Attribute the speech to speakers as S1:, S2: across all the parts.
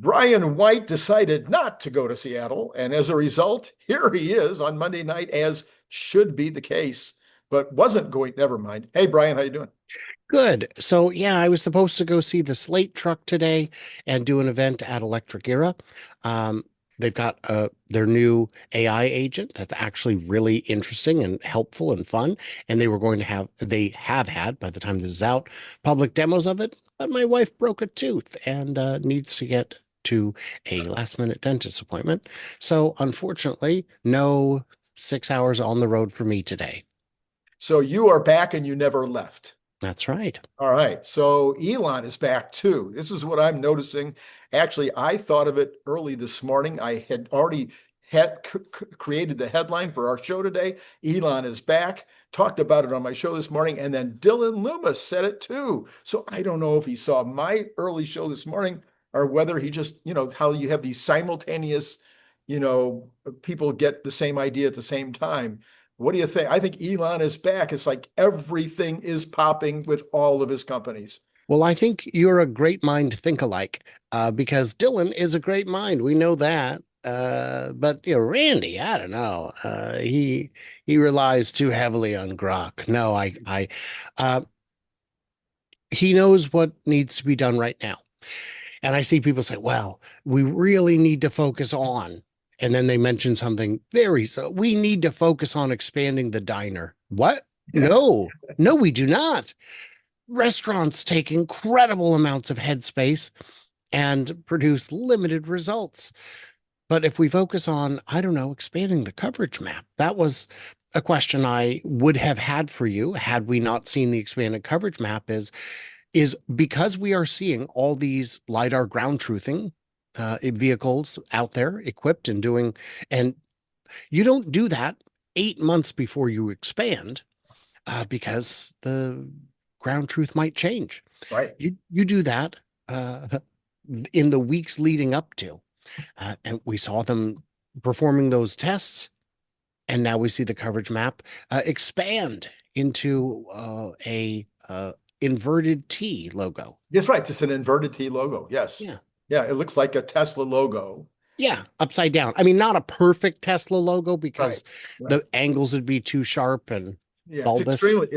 S1: Brian White decided not to go to Seattle, and as a result, here he is on Monday night, as should be the case, but wasn't going. Never mind. Hey, Brian, how you doing?
S2: Good. So yeah, I was supposed to go see the Slate truck today and do an event at Electric Era. Um, they've got their new AI agent that's actually really interesting and helpful and fun. And they have had, by the time this is out, public demos of it. But my wife broke a tooth and needs to get to a last minute dentist appointment. So unfortunately, no 6 hours on the road for me today.
S1: So you are back and you never left.
S2: That's right.
S1: All right. So Elon is back too. This is what I'm noticing. Actually, I thought of it early this morning. I had already had created the headline for our show today. Elon is back. Talked about it on my show this morning, and then Dylan Loomis said it too. So I don't know if he saw my early show this morning or whether he just, how you have these simultaneous, people get the same idea at the same time. What do you think? I think Elon is back. It's like everything is popping with all of his companies.
S2: Well, I think you're a great mind to think alike, because Dylan is a great mind. We know that. But Randy, I don't know. He relies too heavily on Grok. No, uh, he knows what needs to be done right now. And I see people say, well, we really need to focus on, and then they mention something so we need to focus on expanding the diner. What? No, no, we do not. Restaurants take incredible amounts of headspace and produce limited results. But if we focus on, I don't know, expanding the coverage map, that was a question I would have had for you had we not seen the expanded coverage map is because we are seeing all these LiDAR ground truthing vehicles out there equipped and doing, and you don't do that 8 months before you expand, because the ground truth might change.
S1: Right.
S2: You do that in the weeks leading up to, and we saw them performing those tests, and now we see the coverage map expand into a inverted T logo.
S1: That's right. It's an inverted T logo. Yes.
S2: Yeah.
S1: Yeah. It looks like a Tesla logo.
S2: Yeah, upside down. I mean, not a perfect Tesla logo
S1: Right.
S2: because
S1: Right.
S2: the angles would be too sharp and
S1: Yeah. It's
S2: bulbous.
S1: extremely,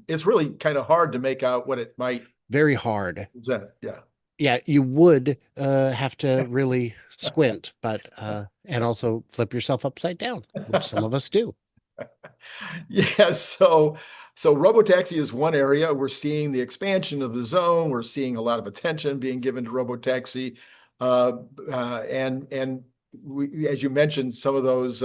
S1: it's really kind of hard to make out what it might
S2: Very hard.
S1: present. Yeah.
S2: Yeah, you would have to really squint, but and also flip yourself upside down, which some of us do.
S1: Yeah. So robotaxi is one area. We're seeing the expansion of the zone. We're seeing a lot of attention being given to robotaxi. And as you mentioned, some of those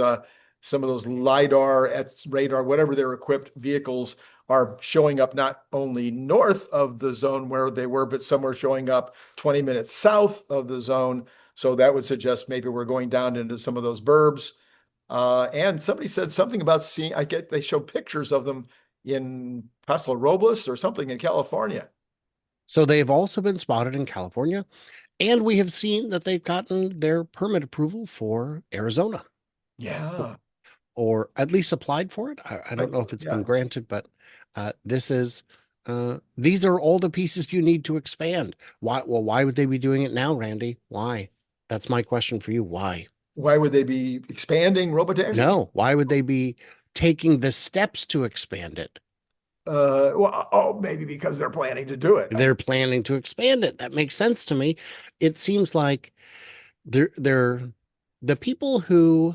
S1: LiDAR, radar, whatever they're equipped vehicles are showing up not only north of the zone where they were, but some are showing up 20 minutes south of the zone. So that would suggest maybe we're going down into some of those burbs. And somebody said something about seeing, they show pictures of them in Paso Robles or something in California.
S2: So they've also been spotted in California, and we have seen that they've gotten their permit approval for Arizona,
S1: Yeah.
S2: or at least applied for it. I don't know if it's been
S1: Yeah.
S2: granted, but these are all the pieces you need to expand. Why? Well, why would they be doing it now, Randy? Why? That's my question for you. Why?
S1: Why would they be expanding robotaxi?
S2: No, why would they be taking the steps to expand it?
S1: Maybe because they're planning to do it.
S2: They're planning to expand it. That makes sense to me. It seems like they're the people who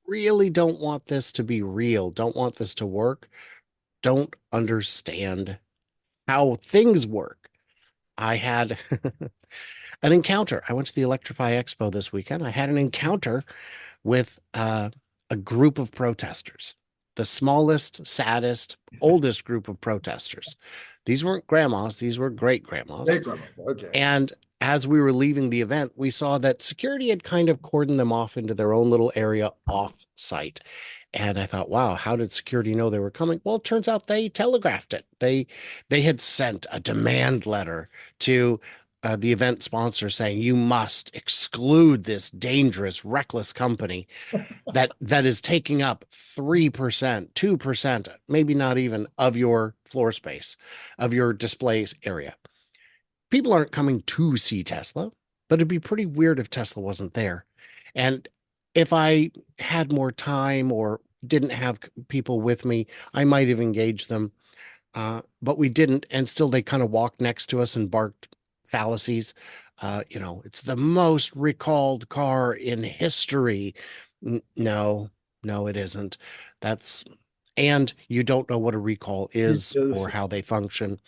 S2: really don't want this to be real, don't want this to work, don't understand how things work. I had an encounter. I went to the Electrify Expo this weekend. I had an encounter with a group of protesters, the smallest, saddest, oldest group of protesters. These weren't grandmas, these were great grandmas.
S1: Okay.
S2: And as we were leaving the event, we saw that security had kind of cordoned them off into their own little area off site. And I thought, wow, how did security know they were coming? Well, it turns out they telegraphed it. They had sent a demand letter to the event sponsor saying, you must exclude this dangerous, reckless company that is taking up 3%, 2%, maybe not even of your floor space, of your displays area. People aren't coming to see Tesla. but it'd be pretty weird if Tesla wasn't there. And if I had more time or didn't have people with me, I might have engaged them. But we didn't, and still they kind of walked next to us and barked fallacies. It's the most recalled car in history. No, no, it isn't. That's and you don't know what a recall
S1: It
S2: is
S1: is.
S2: or how they function.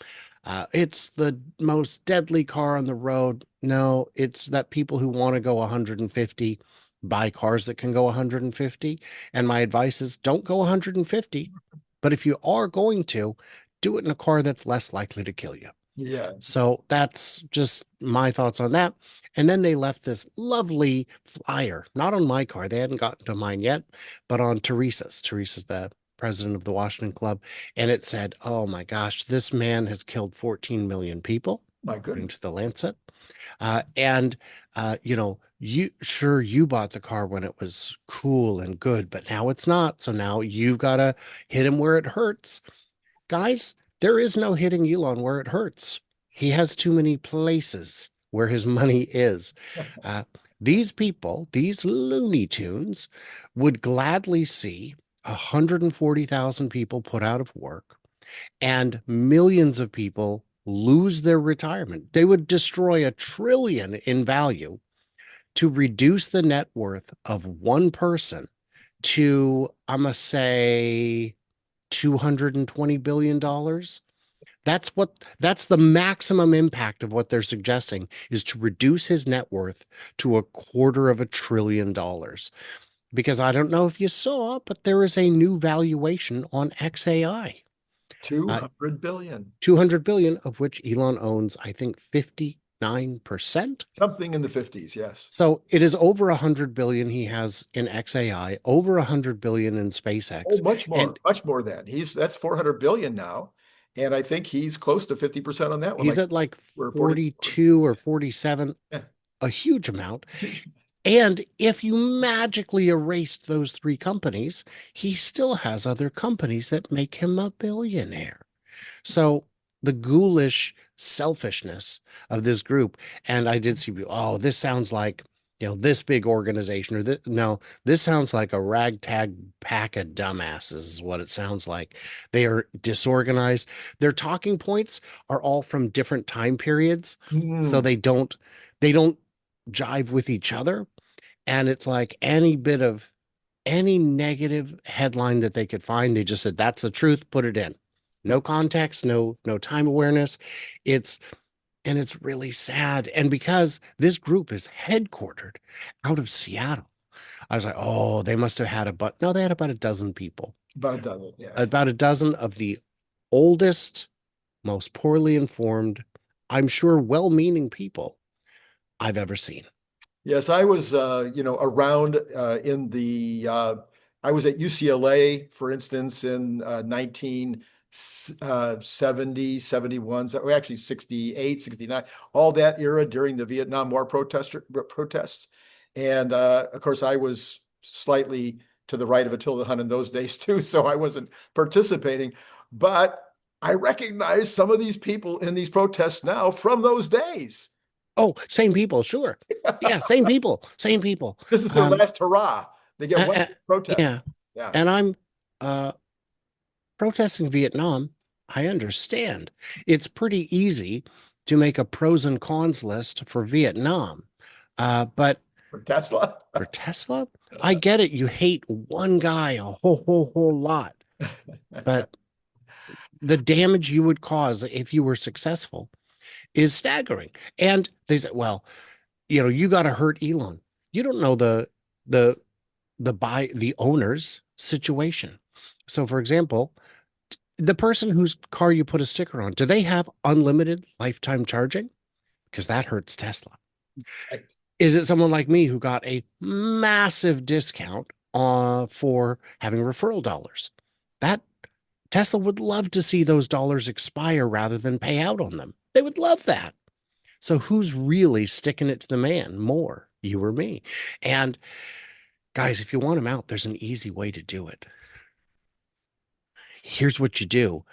S2: It's the most deadly car on the road. No, it's that people who want to go 150 buy cars that can go 150. And my advice is don't go 150. But if you are going to, do it in a car that's less likely to kill you.
S1: Yeah.
S2: So that's just my thoughts on that. And then they left this lovely flyer, not on my car. They hadn't gotten to mine yet, but on Teresa's. Teresa's the president of the Washington Club. And it said, oh my gosh, this man has killed 14 million people,
S1: My
S2: according
S1: goodness.
S2: to the Lancet. You bought the car when it was cool and good, but now it's not. So now you've got to hit him where it hurts. Guys, there is no hitting Elon where it hurts. He has too many places where his money is. Uh, these people, these Looney Tunes, would gladly see 140,000 people put out of work and millions of people lose their retirement. They would destroy $1 trillion in value to reduce the net worth of one person to, I'm going to say, $220 billion. That's the maximum impact of what they're suggesting is to reduce his net worth to $250 billion. Because I don't know if you saw, but there is a new valuation on XAI.
S1: 200 billion.
S2: 200 billion, of which Elon owns, I think, 59%.
S1: Something in the 50s, yes.
S2: So it is over 100 billion he has in XAI, over 100 billion in
S1: Oh,
S2: SpaceX. And
S1: much more than. That's 400 billion now. And I think he's close to 50% on that one.
S2: he's
S1: Like
S2: at like
S1: we're
S2: 42 or 47,
S1: yeah.
S2: a huge amount. And if you magically erased those three companies, he still has other companies that make him a billionaire. So the ghoulish selfishness of this group, and I did see, oh, this sounds like, this big organization, or this, no, this sounds like a ragtag pack of dumbasses is what it sounds like. They are disorganized. Their talking points are all from different time periods, so
S1: Mm,
S2: they don't jive with each other. And it's like any negative headline that they could find, they just said, that's the truth, put it in. No context, no time awareness. It's and it's really sad. And because this group is headquartered out of Seattle, I was like, oh, they must have had no, they had about a dozen people,
S1: about a dozen, yeah.
S2: about a dozen of the oldest, most poorly informed, I'm sure well-meaning people I've ever seen.
S1: Yes, I was, around I was at UCLA, for instance, in 1970, 71, actually 68, 69, all that era during the Vietnam War protests. And of course, I was slightly to the right of Attila the Hun in those days too, so I wasn't participating. But I recognize some of these people in these protests now from those days.
S2: Oh, same people, sure. Yeah, same people, same people.
S1: This is their
S2: Um,
S1: last hurrah. They get
S2: uh,
S1: one
S2: uh,
S1: protest.
S2: yeah,
S1: Yeah.
S2: and I'm uh protesting Vietnam. I understand. It's pretty easy to make a pros and cons list for Vietnam. But
S1: For Tesla.
S2: for Tesla, I get it. You hate one guy a whole lot, but the damage you would cause if you were successful is staggering. And they said, well, you got to hurt Elon. You don't know the the owner's situation. So, for example, the person whose car you put a sticker on, do they have unlimited lifetime charging? Because that hurts Tesla.
S1: Right.
S2: Is it someone like me who got a massive discount for having referral dollars? That Tesla would love to see those dollars expire rather than pay out on them. They would love that. So who's really sticking it to the man more, you or me? And guys, if you want them out, there's an easy way to do it. Here's what you do: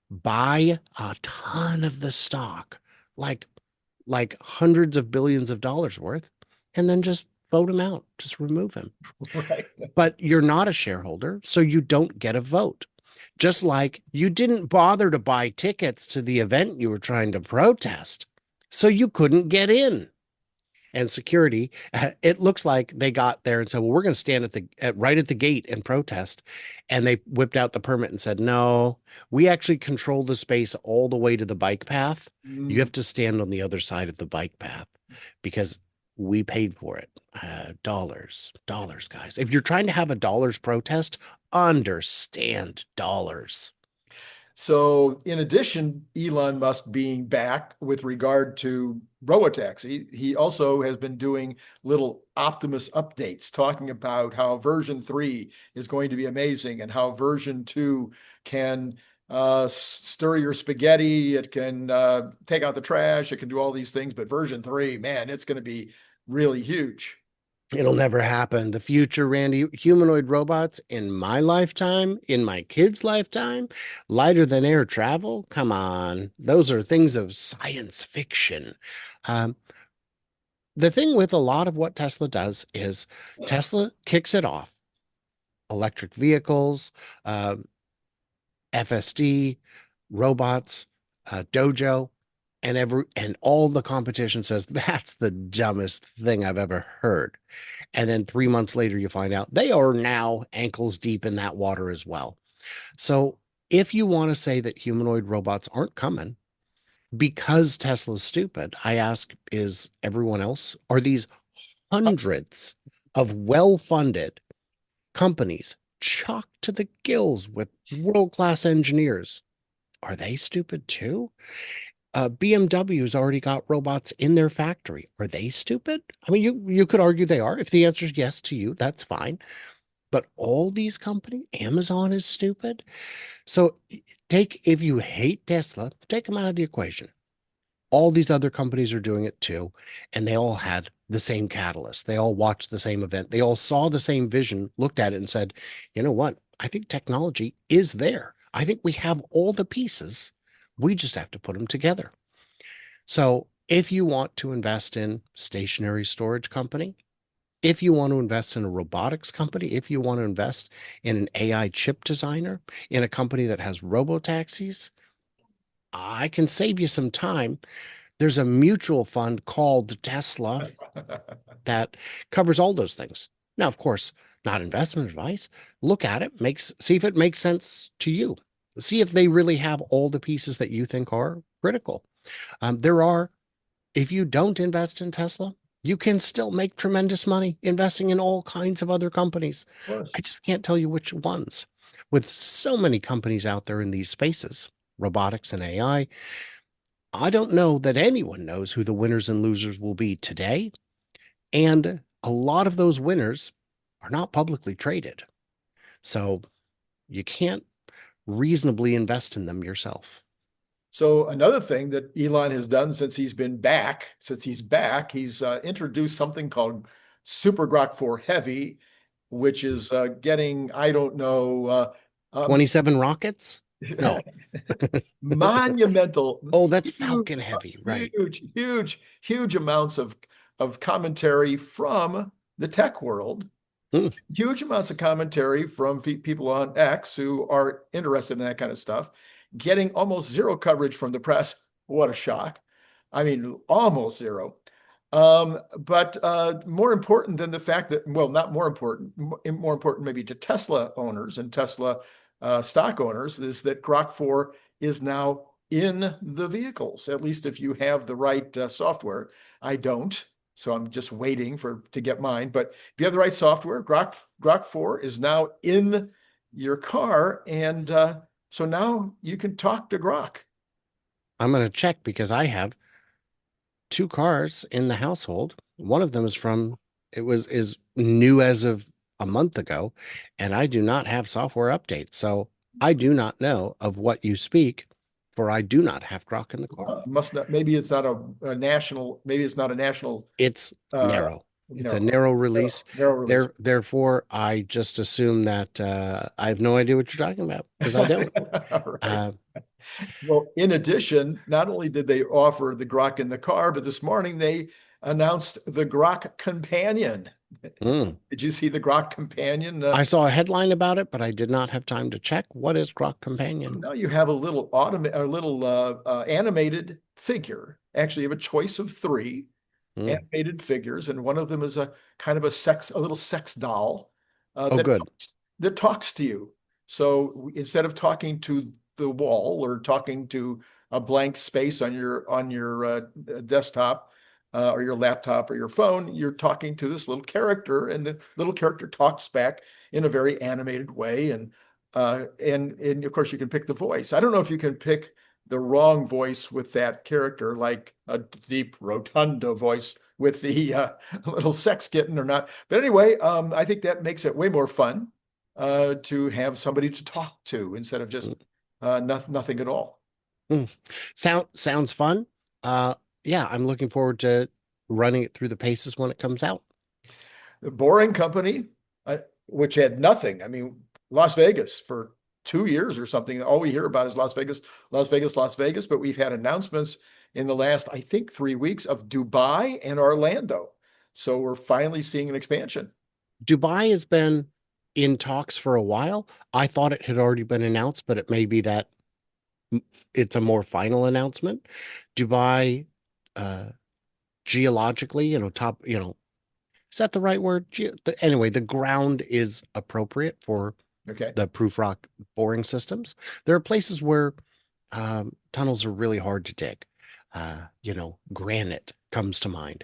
S2: buy a ton of the stock, like like hundreds of billions of dollars worth, and then just vote him out, just remove him.
S1: Right.
S2: But you're not a shareholder, so you don't get a vote. Just like you didn't bother to buy tickets to the event you were trying to protest, so you couldn't get in. And security, it looks like they got there and said, well, we're going to stand right at the gate and protest. And they whipped out the permit and said, no, we actually control the space all the way to the bike path. You
S1: Mm.
S2: have to stand on the other side of the bike path because we paid for it. Dollars, guys. If you're trying to have a dollars protest, understand dollars.
S1: So, in addition, Elon Musk being back with regard to robotaxi, he also has been doing little Optimus updates, talking about how version 3 is going to be amazing and how version 2 can stir your spaghetti, it can take out the trash, it can do all these things. But version 3, man, it's going to be really huge.
S2: It'll never happen. The future, Randy, humanoid robots in my lifetime, in my kids' lifetime, lighter than air travel. Come on. Those are things of science fiction. Um, the thing with a lot of what Tesla does is Tesla kicks it off. Electric vehicles, uh, FSD, robots, dojo, and all the competition says that's the dumbest thing I've ever heard. And then 3 months later, you find out they are now ankles deep in that water as well. So if you want to say that humanoid robots aren't coming because Tesla's stupid, I ask, is everyone else? Are these hundreds of well-funded companies chocked to the gills with world-class engineers? Are they stupid too? BMW's already got robots in their factory. Are they stupid? I mean, you could argue they are. If the answer is yes to you, that's fine. But all these companies, Amazon is stupid. So if you hate Tesla, take them out of the equation. All these other companies are doing it too, and they all had the same catalyst. They all watched the same event. They all saw the same vision, looked at it, and said, "You know what? I think technology is there. I think we have all the pieces. We just have to put them together." So if you want to invest in stationary storage company, if you want to invest in a robotics company, if you want to invest in an AI chip designer, in a company that has robo taxis, I can save you some time. There's a mutual fund called Tesla that covers all those things. Now, of course, not investment advice. Look at it, see if it makes sense to you. See if they really have all the pieces that you think are critical. If you don't invest in Tesla, you can still make tremendous money investing in all kinds of other companies.
S1: Of course.
S2: I just can't tell you which ones. With so many companies out there in these spaces, robotics and AI, I don't know that anyone knows who the winners and losers will be today. And a lot of those winners are not publicly traded. So you can't reasonably invest in them yourself.
S1: So another thing that Elon has done since he's back, he's introduced something called Super Grok 4 Heavy, which is getting, I don't know,
S2: 27 rockets? No.
S1: monumental,
S2: Oh, that's
S1: huge,
S2: Falcon Heavy, right?
S1: huge amounts of commentary from the tech world,
S2: Hmm.
S1: huge amounts of commentary from people on X who are interested in that kind of stuff, getting almost zero coverage from the press. What a shock. I mean, almost zero. But more important than the fact that, well, not more important, more important maybe to Tesla owners and Tesla stock owners, is that Grok 4 is now in the vehicles, at least if you have the right software. I don't. So I'm just waiting to get mine. But if you have the right software, Grok 4 is now in your car. And so now you can talk to Grok.
S2: I'm going to check because I have two cars in the household. One of them is new as of a month ago, and I do not have software updates. So I do not know of what you speak, for I do not have Grok in the car.
S1: Must not, maybe it's not a national, maybe it's not a national,
S2: It's
S1: uh,
S2: narrow. It's a
S1: narrow,
S2: narrow release.
S1: narrow release.
S2: Therefore, I just assume that I have no idea what you're talking about because I don't.
S1: All right.
S2: Uh,
S1: Well, in addition, not only did they offer the Grok in the car, but this morning they announced the Grok Companion.
S2: Mm.
S1: Did you see the Grok Companion?
S2: I saw a headline about it, but I did not have time to check. What is Grok Companion?
S1: Now you have a little animated figure. Actually, you have a choice of three
S2: Mm.
S1: animated figures, and one of them is a kind of a little sex doll
S2: Oh, good.
S1: that talks to you. So instead of talking to the wall or talking to a blank space on your desktop or your laptop or your phone, you're talking to this little character, and the little character talks back in a very animated way. And of course you can pick the voice. I don't know if you can pick the wrong voice with that character, like a deep rotundo voice with the little sex kitten or not. But anyway, I think that makes it way more fun to have somebody to talk to instead of just nothing at all.
S2: Mm. Sounds fun. Yeah, I'm looking forward to running it through the paces when it comes out.
S1: The Boring Company, which had nothing. I mean, Las Vegas for 2 years or something. All we hear about is Las Vegas, Las Vegas, Las Vegas. But we've had announcements in the last, I think, 3 weeks of Dubai and Orlando. So we're finally seeing an expansion.
S2: Dubai has been in talks for a while. I thought it had already been announced, but it may be that it's a more final announcement. Dubai, geologically, is that the right word? Anyway, the ground is appropriate for
S1: Okay.
S2: the proof rock boring systems. There are places where tunnels are really hard to dig. Granite comes to mind.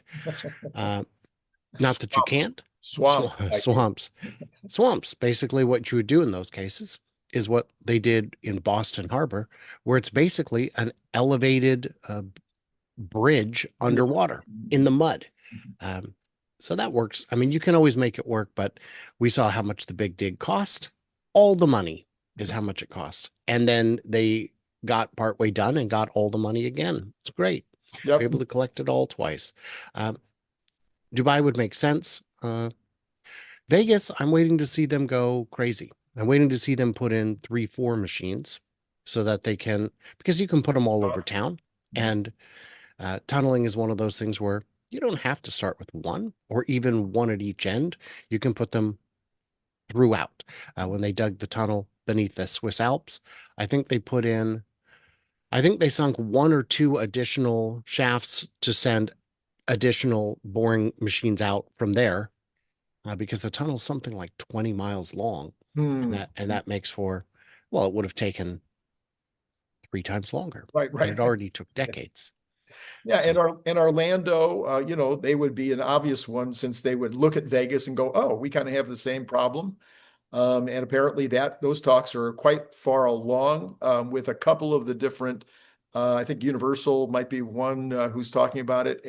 S2: Not that you can't.
S1: Swamp.
S2: Swamps. Swamps. Basically, what you would do in those cases is what they did in Boston Harbor, where it's basically an elevated bridge underwater in the mud. So that works. I mean, you can always make it work, but we saw how much the big dig cost. All the money is how much it cost. And then they got partway done and got all the money again. It's great.
S1: Yep.
S2: We're able to collect it all twice. Dubai would make sense. Vegas, I'm waiting to see them go crazy. I'm waiting to see them put in 3, 4 machines so that they can, because you can put them all over town. And tunneling is one of those things where you don't have to start with one or even one at each end. You can put them throughout. When they dug the tunnel beneath the Swiss Alps, I think they sunk 1 or 2 additional shafts to send additional boring machines out from there, because the tunnel's something like 20 miles long. And that makes for, well, it would have taken 3 times longer.
S1: Right.
S2: And it already took decades.
S1: Yeah, and Orlando, they would be an obvious one since they would look at Vegas and go, "Oh, we kind of have the same problem." And apparently those talks are quite far along with a couple of the different. I think Universal might be one who's talking about it,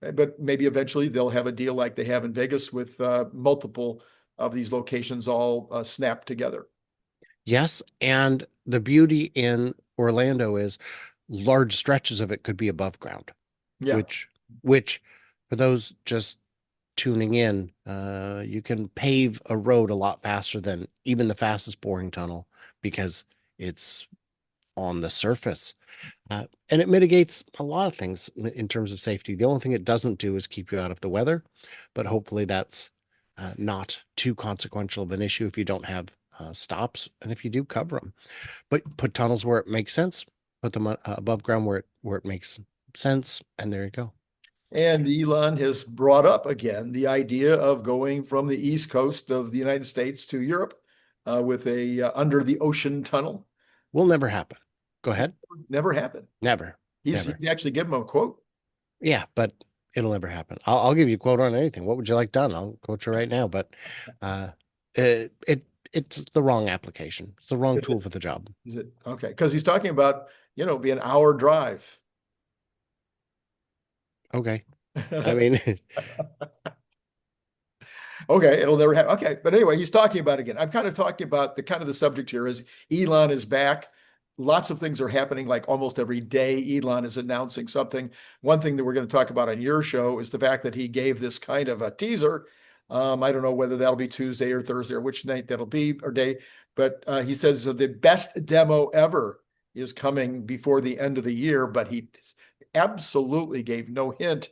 S1: but maybe eventually they'll have a deal like they have in Vegas with multiple of these locations all snapped together.
S2: Yes, and the beauty in Orlando is large stretches of it could be above ground.
S1: Yeah.
S2: Which for those just tuning in, you can pave a road a lot faster than even the fastest boring tunnel because it's on the surface. And it mitigates a lot of things in terms of safety. The only thing it doesn't do is keep you out of the weather, but hopefully that's not too consequential of an issue if you don't have stops, and if you do, cover them. But put tunnels where it makes sense, put them above ground where it makes sense, and there you go.
S1: And Elon has brought up again the idea of going from the east coast of the United States to Europe with a under the ocean tunnel.
S2: Will never happen. Go ahead.
S1: Never happened.
S2: Never.
S1: He's actually given him a quote.
S2: Yeah, but it'll never happen. I'll give you a quote on anything. What would you like done? I'll quote you right now. But it's the wrong application. It's the wrong tool for the job.
S1: Is it okay? Because he's talking about be an hour drive.
S2: Okay. I mean,
S1: okay, it'll never happen. Okay, but anyway, he's talking about it again. I'm kind of talking about the subject here is Elon is back. Lots of things are happening like almost every day. Elon is announcing something. One thing that we're going to talk about on your show is the fact that he gave this kind of a teaser. I don't know whether that'll be Tuesday or Thursday or which night that'll be or day, but he says the best demo ever is coming before the end of the year, but he absolutely gave no hint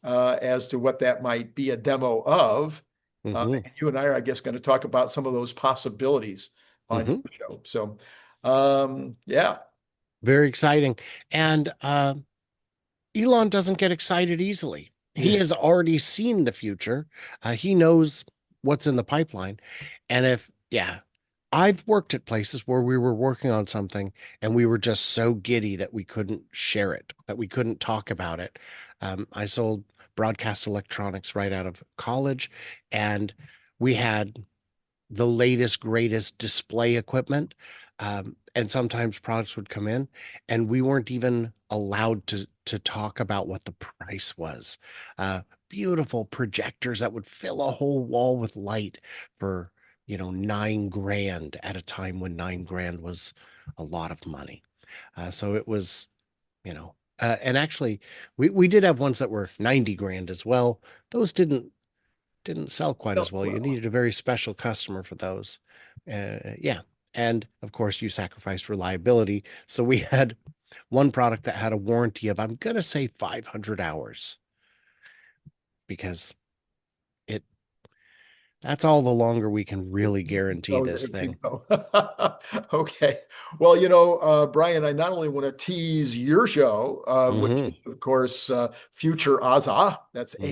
S1: as to what that might be a demo of.
S2: Hmm.
S1: And you and I are, I guess, going to talk about some of those possibilities on
S2: Hmm.
S1: your show. So, yeah.
S2: Very exciting. And Elon doesn't get excited easily. He
S1: Yeah.
S2: has already seen the future. He knows what's in the pipeline. And yeah, I've worked at places where we were working on something and we were just so giddy that we couldn't share it, that we couldn't talk about it. I sold broadcast electronics right out of college, and we had the latest, greatest display equipment. And sometimes products would come in, and we weren't even allowed to talk about what the price was. Beautiful projectors that would fill a whole wall with light for, 9 grand at a time when 9 grand was a lot of money. So it was, and actually we did have ones that were 90 grand as well. Those didn't sell quite as well. You
S1: Well,
S2: needed a very special customer for those. Yeah. And of course, you sacrificed reliability. So we had one product that had a warranty of, I'm going to say 500 hours, because it that's all the longer we can really guarantee
S1: Oh,
S2: this
S1: there we
S2: thing.
S1: go. Okay. Well, Brian, I not only want to tease your show, which
S2: Hmm.
S1: is, of course, Future Aza, that's
S2: Hmm.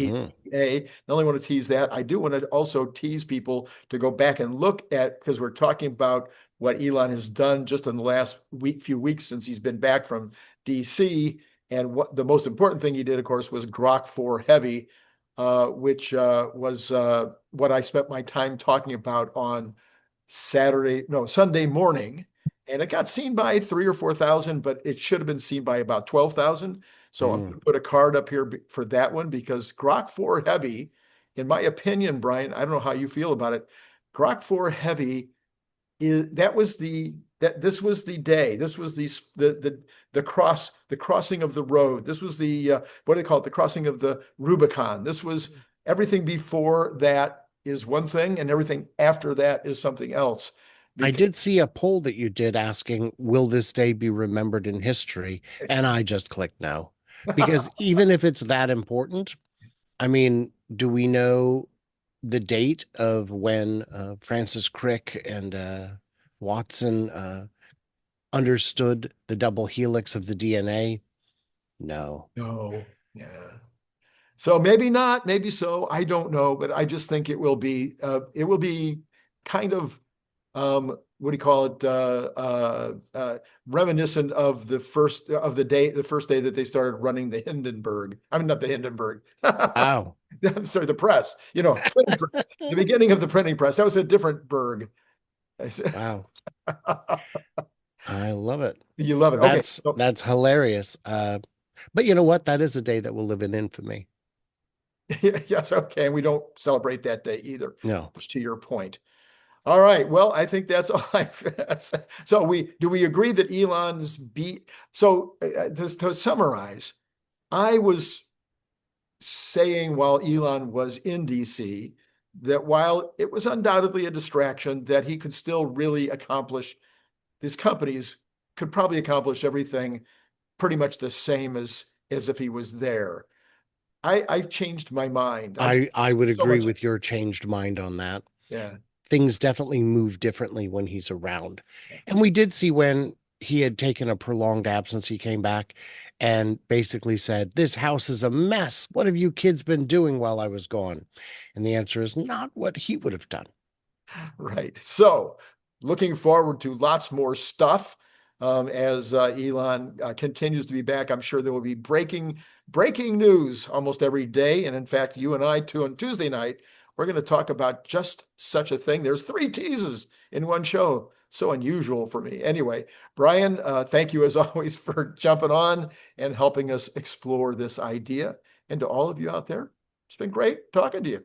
S1: AZA. Not only want to tease that, I do want to also tease people to go back and look at, because we're talking about what Elon has done just in the last few weeks since he's been back from DC. And what the most important thing he did, of course, was Grok 4 Heavy, which was what I spent my time talking about on Sunday morning. And it got seen by 3 or 4 thousand, but it should have been seen by about 12,000. So I'm
S2: Mm.
S1: going to put a card up here for that one because Grok 4 Heavy, in my opinion, Brian, I don't know how you feel about it. Grok 4 Heavy that was this was the day. This was the crossing of the road. This was the what do they call it? The crossing of the Rubicon. This was everything before that is one thing, and everything after that is something else.
S2: I
S1: Because
S2: did see a poll that you did asking, will this day be remembered in history? And I just clicked no. Because even if it's that important, I mean, do we know the date of when Francis Crick and Watson understood the double helix of the DNA? No.
S1: no, yeah. So maybe not, maybe so. I don't know, but I just think it will be kind of what do you call it? Reminiscent of the first day that they started running the Hindenburg. I mean, not the Hindenburg.
S2: Oh,
S1: I'm sorry, the press. Printing press. The beginning of the printing press. That was a different Berg. I said,
S2: wow. I love it.
S1: you love it. Okay. So,
S2: That's hilarious. But you know what? That is a day that will live in infamy.
S1: yes, okay. And we don't celebrate that day either,
S2: No.
S1: which to your point. All right. Well, I think that's all I so we agree that Elon's beat. So to summarize, I was saying while Elon was in DC that while it was undoubtedly a distraction, that he could still really accomplish his companies could probably accomplish everything pretty much the same as if he was there. I changed my mind.
S2: I would
S1: So
S2: agree
S1: much.
S2: with your changed mind on that.
S1: Yeah.
S2: Things definitely move differently when he's around. And we did see when he had taken a prolonged absence, he came back and basically said, "This house is a mess. What have you kids been doing while I was gone?" And the answer is not what he would have done.
S1: Right. So, looking forward to lots more stuff as Elon continues to be back. I'm sure there will be breaking news almost every day. And in fact, you and I too on Tuesday night, we're going to talk about just such a thing. There's 3 teases in one show. So unusual for me. Anyway, Brian, thank you as always for jumping on and helping us explore this idea. And to all of you out there, it's been great talking to you.